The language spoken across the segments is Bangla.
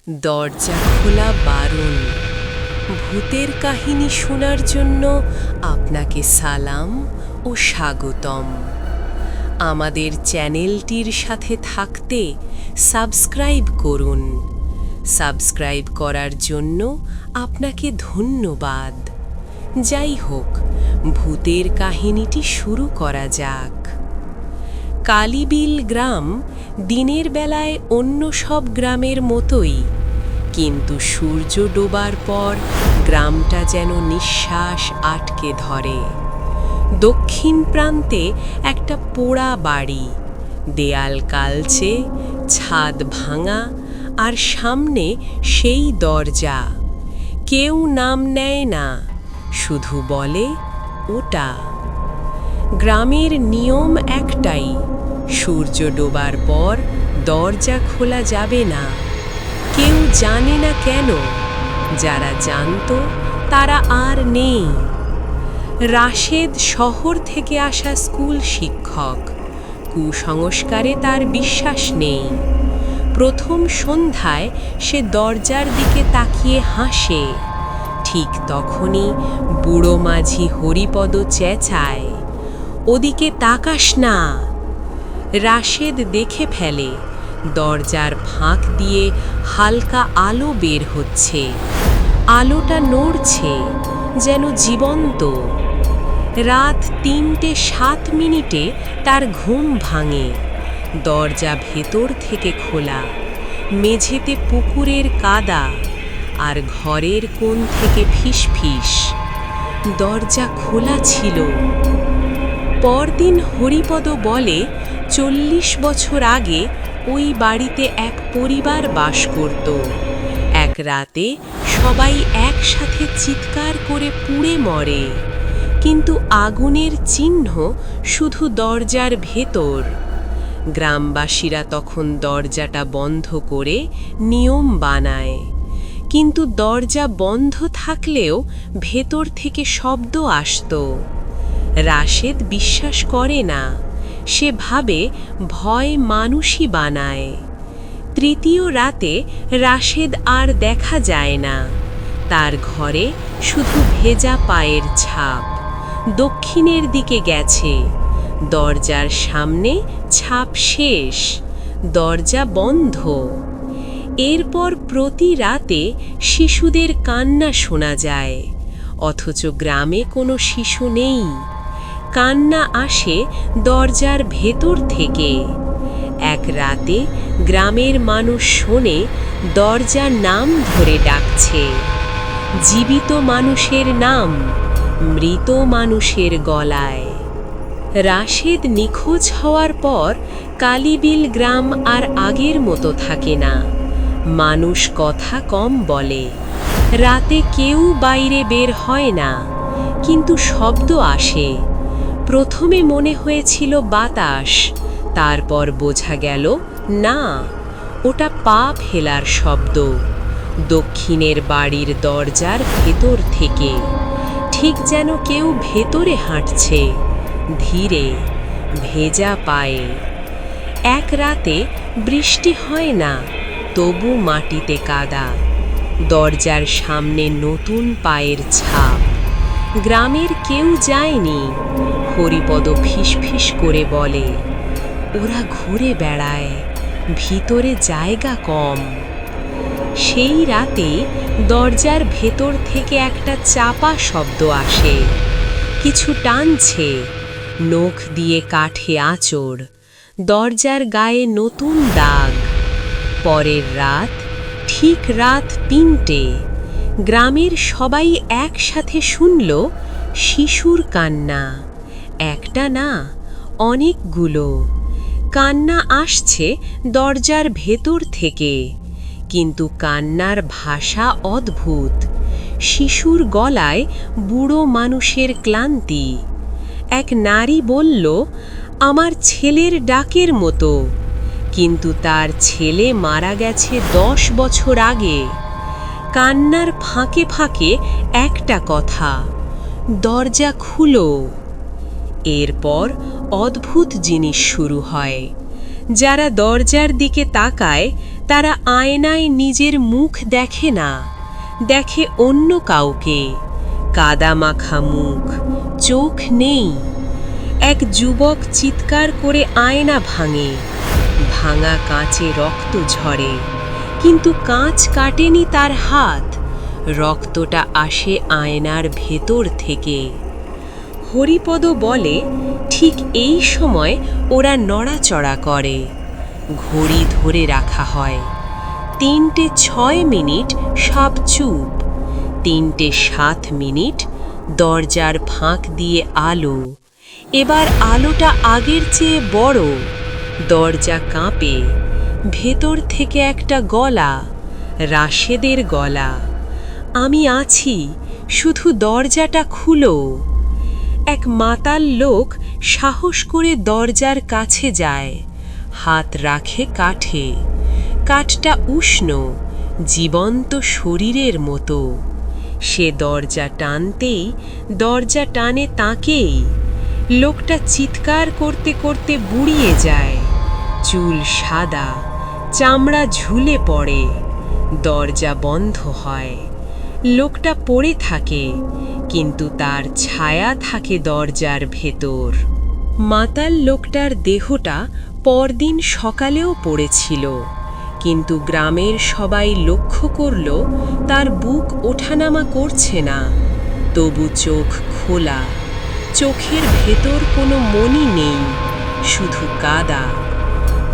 দরজা খোলা বারণ। ভূতের কাহিনী শোনার জন্য আপনাকে সালাম ও স্বাগতম। আমাদের চ্যানেলটির সাথে থাকতে সাবস্ক্রাইব করুন। সাবস্ক্রাইব করার জন্য আপনাকে ধন্যবাদ। যাই হোক, ভূতের কাহিনীটি শুরু করা যাক। কালীবিল গ্রাম দিনের বেলায় অন্য সব গ্রামের মতোই, কিন্তু সূর্য ডোবার পর গ্রামটা যেন নিঃশ্বাস আটকে ধরে। দক্ষিণ প্রান্তে একটা পোড়া বাড়ি, দেয়াল কালচে, ছাদ ভাঙা, আর সামনে সেই দরজা। কেউ নাম নেয় না, শুধু বলে ওটা। গ্রামের নিয়ম একটাই, সূর্য ডোবার পর দরজা খোলা যাবে না। কেউ জানে না কেন, যারা জানতো তারা আর নেই। রাশেদ শহর থেকে আসা স্কুল শিক্ষক, কুসংস্কারে তার বিশ্বাস নেই। প্রথম সন্ধ্যায় সে দরজার দিকে তাকিয়ে হাসে। ঠিক তখনই বুড়ো মাঝি হরিপদ চেঁচায়, ওদিকে তাকাস না। রাশেদ দেখে ফেলে, দরজার ফাঁক দিয়ে হালকা আলো বের হচ্ছে। আলোটা নড়ছে, যেন জীবন্ত। রাত ৩:০৭ তার ঘুম ভাঙে। দরজা ভেতর থেকে খোলা, মেঝেতে পুকুরের কাদা, আর ঘরের কোণ থেকে ফিসফিস। দরজা খোলা ছিল। পরদিন হরিপদ বলে ৪০ বছর আগে ওই বাড়িতে এক পরিবার বাস করত। এক রাতে সবাই একসাথে চিৎকার করে পুড়ে মরে, কিন্তু আগুনের চিহ্ন শুধু দরজার ভেতর। গ্রামবাসীরা তখন দরজাটা বন্ধ করে নিয়ম বানায়, কিন্তু দরজা বন্ধ থাকলেও ভেতর থেকে শব্দ আসতো। রাশেদ বিশ্বাস করে না, সে ভাবে ভয় মানুষই বানায়। তৃতীয় রাতে রাশেদ আর দেখা যায় না। তার ঘরে শুধু ভেজা পায়ের ছাপ। দক্ষিণের দিকে গেছে। দরজার সামনে ছাপ শেষ, দরজা বন্ধ। এরপর প্রতি রাতে শিশুদের কান্না শোনা যায়, অথচ গ্রামে কোনো শিশু নেই। কান্না আসে দরজার ভেতর থেকে। এক রাতে গ্রামের মানুষ শোনে দরজার নাম ধরে ডাকছে। জীবিত মানুষের নাম, মৃত মানুষের গলায়। রাশেদ নিখোঁজ হওয়ার পর কালীবিল গ্রাম আর আগের মতো থাকে না। মানুষ কথা কম বলে। রাতে কেউ বাইরে বের হয় না, কিন্তু শব্দ আসে। প্রথমে মনে হয়েছিল বাতাস, তারপর বোঝা গেল না, ওটা পা ফেলার শব্দ। দক্ষিণের বাড়ির দরজার ভেতর থেকে, ঠিক যেন কেউ ভেতরে হাঁটছে, ধীরে, ভেজা পায়ে। এক রাতে বৃষ্টি হয় না, তবু মাটিতে কাদা। দরজার সামনে নতুন পায়ের ছাপ। গ্রামের কেউ যায়নি। হরিপদ ফিসফিস করে বলে, ওরা ঘুরে বেড়ায়, ভিতরে জায়গা কম। সেই রাতে দরজার ভেতর থেকে একটা চাপা শব্দ আসে। কিছু টানছে, নখ দিয়ে কাঠে আঁচড়। দরজার গায়ে নতুন দাগ। পরের রাত, ঠিক রাত ৩টে, গ্রামের সবাই একসাথে শুনল শিশুর কান্না। একটা না, অনেকগুলো। কান্না আসছে দরজার ভেতর থেকে, কিন্তু কান্নার ভাষা অদ্ভুত। শিশুর গলায় বুড়ো মানুষের ক্লান্তি। এক নারী বলল, আমার ছেলের ডাকের মতো, কিন্তু তার ছেলে মারা গেছে ১০ বছর আগে। কান্নার ফাঁকে ফাঁকে একটা কথা, দরজা খুলো। এরপর অদ্ভুত জিনিস শুরু হয়। যারা দরজার দিকে তাকায় তারা আয়নায় নিজের মুখ দেখে না, দেখে অন্য কাউকে। কাদা মাখা মুখ, চোখ নেই। এক যুবক চিৎকার করে আয়না ভাঙে। ভাঙা কাঁচে রক্ত ঝরে, কিন্তু কাঁচ কাটেনি তার হাত। রক্তটা আসে আয়নার ভেতর থেকে। হরিপদ বলে, ঠিক এই সময় ওরা নড়াচড়া করে। ঘড়ি ধরে রাখা হয়। 3:06 সব চুপ। 3:07 দরজার ফাঁক দিয়ে আলো। এবার আলোটা আগের চেয়ে বড়। দরজা কাঁপে। ভেতর থেকে একটা গলা, রাশেদের গলা। আমি আছি, শুধু দরজাটা খুলো। এক মাতাল লোক সাহস করে দরজার কাছে যায়। হাত রাখে কাঠে। কাঠটা উষ্ণ, জীবন্ত শরীরের মতো। সে দরজা টানতেই দরজা টানে তাকেই। লোকটা চিৎকার করতে করতে বুড়িয়ে যায়। চুল সাদা, চামড়া ঝুলে পড়ে। দরজা বন্ধ হয়। লোকটা পড়ে থাকে, কিন্তু তার ছায়া থাকে দরজার ভেতর। মাতাল লোকটার দেহটা পরদিন সকালেও পড়েছিল, কিন্তু গ্রামের সবাই লক্ষ্য করল তার বুক ওঠানামা করছে না। তবু চোখ খোলা। চোখের ভেতর কোনো মণি নেই, শুধু কাদা।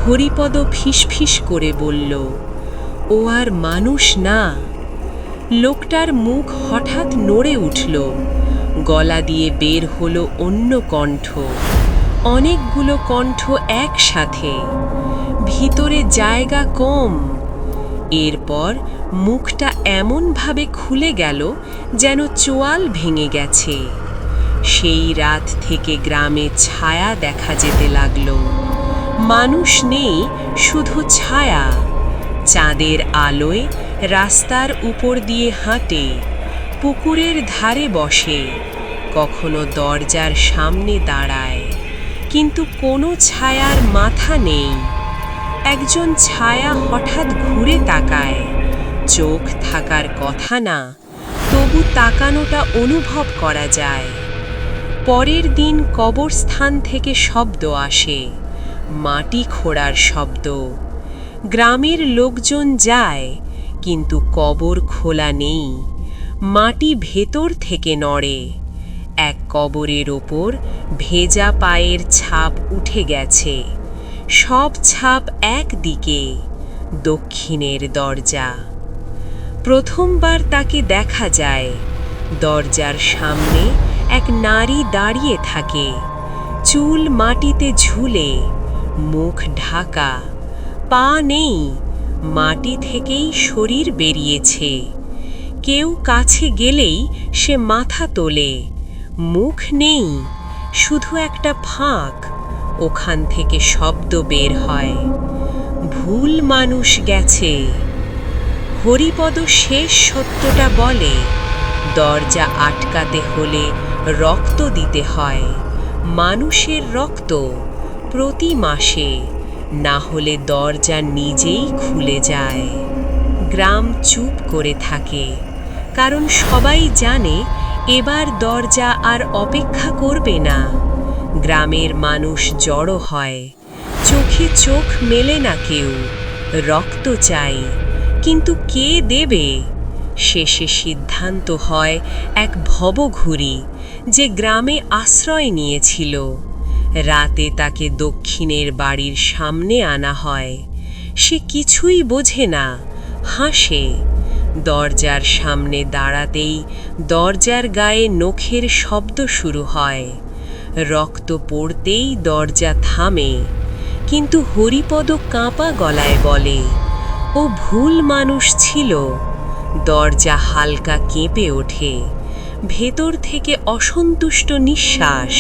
হরিপদ ফিসফিস করে বলল, ও আর মানুষ না। লোকটার মুখ হঠাৎ নড়ে উঠল। গলা দিয়ে বের হলো অন্য কণ্ঠ, অনেকগুলো কণ্ঠ একসাথে। ভিতরে জায়গা কম। এরপর মুখটা এমনভাবে খুলে গেল যেন চোয়াল ভেঙে গেছে। সেই রাত থেকে গ্রামে ছায়া দেখা যেতে লাগলো। মানুষ নেই, শুধু ছায়া। চাঁদের আলোয় রাস্তার উপর দিয়ে হাঁটে, পুকুরের ধারে বসে, কখনো দরজার সামনে দাঁড়ায়, কিন্তু কোনো ছায়ার মাথা নেই। একজন ছায়া হঠাৎ ঘুরে তাকায়। চোখ থাকার কথা না, তবু তাকানোটা অনুভব করা যায়। পরের দিন কবরস্থান থেকে শব্দ আসে, মাটি খোঁড়ার শব্দ। গ্রামের লোকজন যায়, কিন্তু কবর খোলা নেই। মাটি ভেতর থেকে নড়ে। এক কবরের ওপর ভেজা পায়ের ছাপ উঠে গেছে। সব ছাপ একদিকে, দক্ষিণের দরজা। প্রথমবার তাকে দেখা যায়। দরজার সামনে এক নারী দাঁড়িয়ে থাকে। চুল মাটিতে ঝুলে, মুখ ঢাকা। পা নেই, মাটি থেকেই শরীর বেরিয়েছে। কেউ কাছে গেলেই সে মাথা তোলে। মুখ নেই, শুধু একটা ফাঁক। ওখান থেকে শব্দ বের হয়, ভুল মানুষ গেছে। হরিপদ শেষ সত্যটা বলে, দরজা আটকাতে হলে রক্ত দিতে হয়, মানুষের রক্ত, প্রতি মাসে। না হলে দরজা নিজেই খুলে যায়। গ্রাম চুপ করে থাকে, কারণ সবাই জানে এবার দরজা আর অপেক্ষা করবে না। গ্রামের মানুষ জড়ো হয়, চোখে চোখ মেলে না কেউ। রক্ত চাই, কিন্তু কে দেবে? শেষে সিদ্ধান্ত হয় এক ভবঘুরি, যে গ্রামে আশ্রয় নিয়েছিল। রাতে তাকে দক্ষিণের বাড়ির সামনে আনা হয়। সে কিছুই বোঝে না, হাসে। দরজার সামনে দাঁড়াতেই দরজার গায়ে নখের শব্দ শুরু হয়। রক্ত পড়তেই দরজা থামে, কিন্তু হরিপদ কাঁপা গলায় বলে, ও ভুল মানুষ ছিল। দরজা হালকা কেঁপে ওঠে, ভেতর থেকে অসন্তুষ্ট নিঃশ্বাস।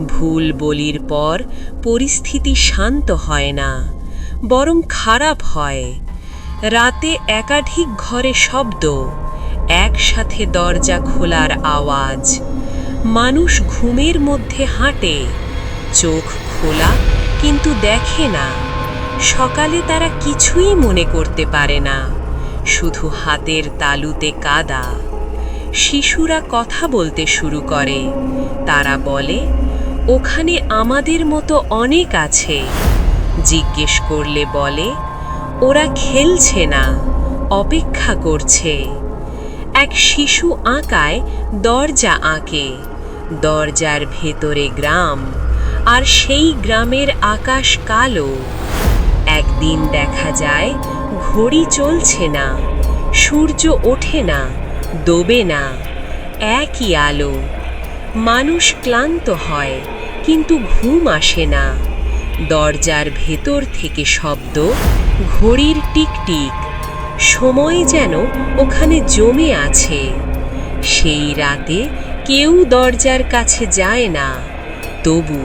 ভুল বলির পর পরিস্থিতি শান্ত হয় না, বরং খারাপ হয়। রাতে একাধিক ঘরে শব্দ, একসাথে দরজা খোলার আওয়াজ। মানুষ ঘুমের মধ্যে হাঁটে, চোখ খোলা কিন্তু দেখে না। সকালে তারা কিছুই মনে করতে পারে না, শুধু হাতের তালুতে কাদা। শিশুরা কথা বলতে শুরু করে। তারা বলে, ওখানে আমাদের মতো অনেক আছে। জিজ্ঞেস করলে বলে, ওরা খেলছে না, অপেক্ষা করছে। এক শিশু আঁকায় দরজা আঁকে। দরজার ভেতরে গ্রাম, আর সেই গ্রামের আকাশ কালো। একদিন দেখা যায় ঘড়ি চলছে না, সূর্য ওঠে না, ডোবে না, একই আলো। মানুষ ক্লান্ত হয়, কিন্তু ঘুম আসে না। দরজার ভেতর থেকে শব্দ, ঘড়ির টিকটিক। সময় যেন ওখানে জমে আছে। সেই রাতে কেউ দরজার কাছে যায় না, তবু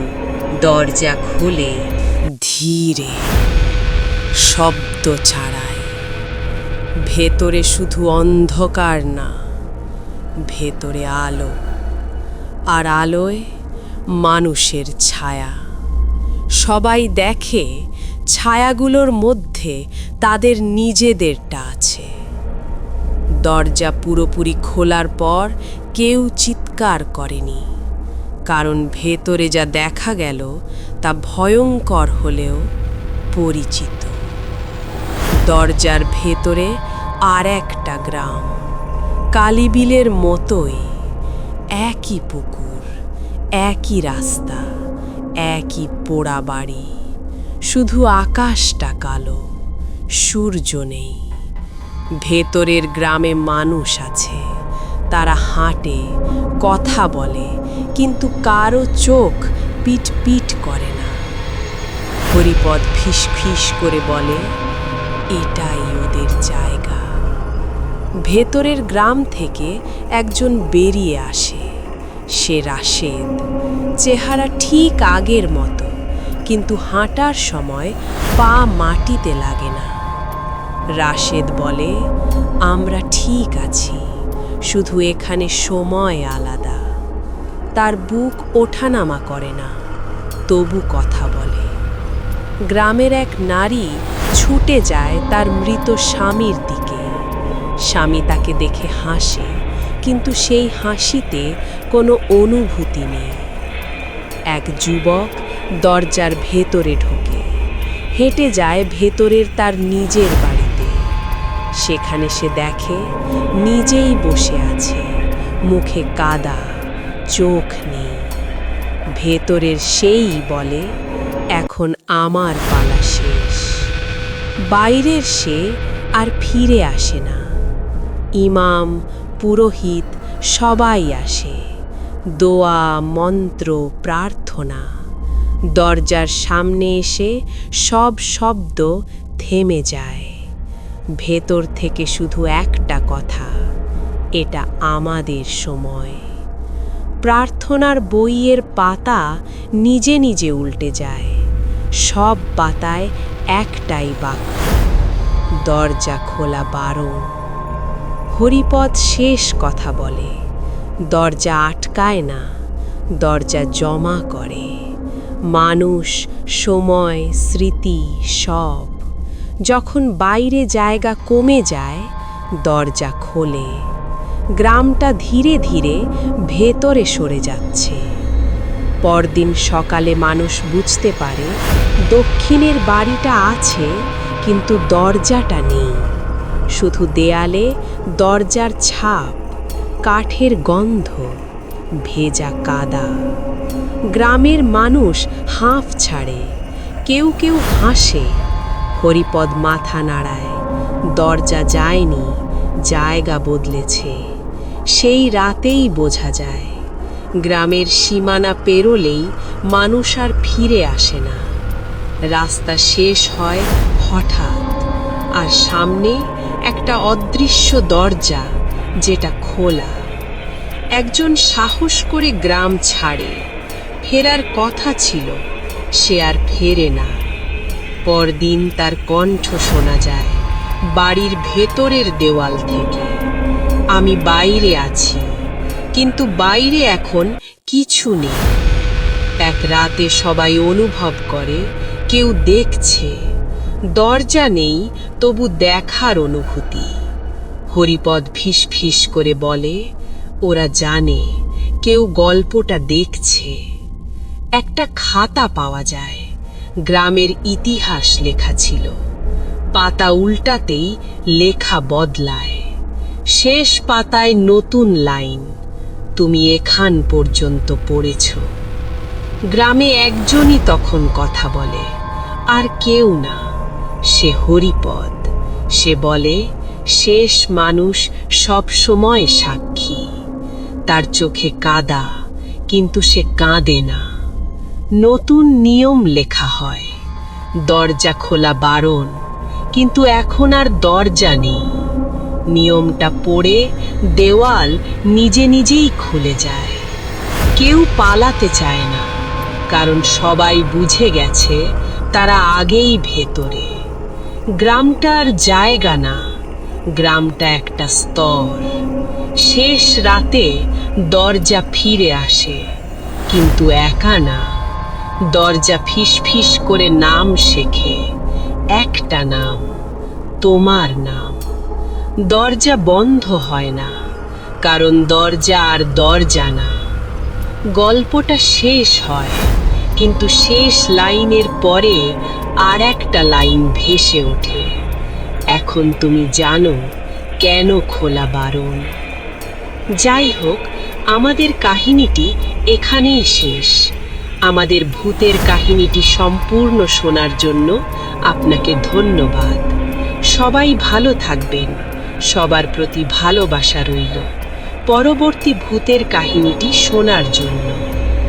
দরজা খোলে ধীরে, শব্দ ছাড়াই। ভেতরে শুধু অন্ধকার না, ভেতরে আলো, আর আলোয় মানুষের ছায়া। সবাই দেখে ছায়াগুলোর মধ্যে তাদের নিজেদেরটা আছে। দরজা পুরোপুরি খোলার পর কেউ চিৎকার করেনি, কারণ ভেতরে যা দেখা গেল তা ভয়ঙ্কর হলেও পরিচিত। দরজার ভেতরে আর একটা গ্রাম, কালীবিলের মতোই। একই পুকুর, একই রাস্তা, একই পোড়া বাড়ি, শুধু আকাশটা কালো, সূর্য নেই। ভেতরের গ্রামে মানুষ আছে, তারা হাঁটে, কথা বলে, কিন্তু কারো চোখ পিট পিট করে না। হরিপদ ফিস ফিস করে বলে, এটাই ওদের জায়গা। ভেতরের গ্রাম থেকে একজন বেরিয়ে আসে। সে রাশেদ। চেহারা ঠিক আগের মতো, কিন্তু হাঁটার সময় পা মাটিতে লাগে না। রাশেদ বলে, আমরা ঠিক আছি, শুধু এখানে সময় আলাদা। তার বুক ওঠানামা করে না, তবু কথা বলে। গ্রামের এক নারী ছুটে যায় তার মৃত স্বামীর দিকে। স্বামী তাকে দেখে হাসে, কিন্তু সেই হাসিতে কোনো অনুভূতি নেই। এক যুবক দরজার ভেতরে ঢোকে, হেঁটে যায় ভেতরের তার নিজের বাড়িতে। সেখানে সে দেখে নিজেই বসে আছে, মুখে কাদা, চোখ নেই। ভেতরের সেই বলে, এখন আমার পালা শেষ। বাইরের সে আর ফিরে আসে না। ইমাম, পুরোহিত সবাই আসে। দোয়া, মন্ত্র, প্রার্থনা। দরজার সামনে এসে সব শব্দ থেমে যায়। ভেতর থেকে শুধু একটা কথা, এটা আমাদের সময়। প্রার্থনার বইয়ের পাতা নিজে নিজে উল্টে যায়। সব পাতায় একটাই বাক্য, দরজা খোলা বারণ। হরিপদ শেষ কথা বলে, দরজা আটকায় না, দরজা জমা করে। মানুষ, সময়, স্মৃতি সব। যখন বাইরে জায়গা কমে যায়, দরজা খোলে। গ্রামটা ধীরে ধীরে ভেতরে সরে যাচ্ছে। পরদিন সকালে মানুষ বুঝতে পারে, দক্ষিণের বাড়িটা আছে, কিন্তু দরজাটা নেই। শুধু দেয়ালে দরজার ছাপ, কাঠের গন্ধ, ভেজা কাদা। গ্রামের মানুষ হাঁফ ছাড়ে, কেউ কেউ হাসে। হরিপদ মাথা নাড়ায়। দরজা যায়নি, জায়গা বদলেছে। সেই রাতেই বোঝা যায়, গ্রামের সীমানা পেরোলেই মানুষ আর ফিরে আসে না। রাস্তা শেষ হয় হঠাৎ, আর সামনে একটা অদৃশ্য দরজা, যেটা খোলা। একজন সাহস করে গ্রাম ছাড়ে। ফেরার কথা ছিল, সে আর ফেরে না। পরদিন তার কণ্ঠ শোনা যায় বাড়ির ভেতরের দেওয়াল থেকে, আমি বাইরে আছি, কিন্তু বাইরে এখন কিছু নেই। এক রাতে সবাই অনুভব করে, কেউ দেখছে, দরজা নেই, তবু দেখার অনুভূতি। হরিপদ ফিস ফিস করে বলে, ওরা জানে কেউ গল্পটা দেখছে। একটা খাতা পাওয়া যায়, গ্রামের ইতিহাস লেখা ছিল। পাতা উল্টাতেই লেখা বদলায়। শেষ পাতায় নতুন লাইন, তুমি এখান পর্যন্ত পড়েছ। গ্রামে একজনই তখন কথা বলে, আর কেউ না, সে হরিপদ। সে বলে, শেষ মানুষ সব সময় সাক্ষী। তার চোখে কাদা, কিন্তু সে কাঁদে না। নতুন নিয়ম লেখা হয়, দরজা খোলা বারণ, কিন্তু এখন আর দরজা নেই। নিয়মটা পড়ে দেওয়াল নিজে নিজেই খুলে যায়। কেউ পালাতে চায় না, কারণ সবাই বুঝে গেছে তারা আগেই ভেতরে। গ্রামটা আর জায়গা না, গ্রামটা একটা স্তর। শেষ রাতে দরজা ফিরে আসে, কিন্তু একা না। দরজা ফিস ফিস করে নাম শেখে, একটা নাম, তোমার নাম। দরজা বন্ধ হয় না, কারণ দরজা আর দরজা না। গল্পটা শেষ হয়, কিন্তু শেষ লাইনের পরে আর একটা লাইন ভেসে ওঠে, এখন তুমি জানো কেন খোলা বারণ। যাই হোক, আমাদের কাহিনীটি এখানেই শেষ। আমাদের ভূতের কাহিনীটি সম্পূর্ণ শোনার জন্য আপনাকে ধন্যবাদ। সবাই ভালো থাকবেন, সবার প্রতি ভালোবাসা রইল। পরবর্তী ভূতের কাহিনীটি শোনার জন্য।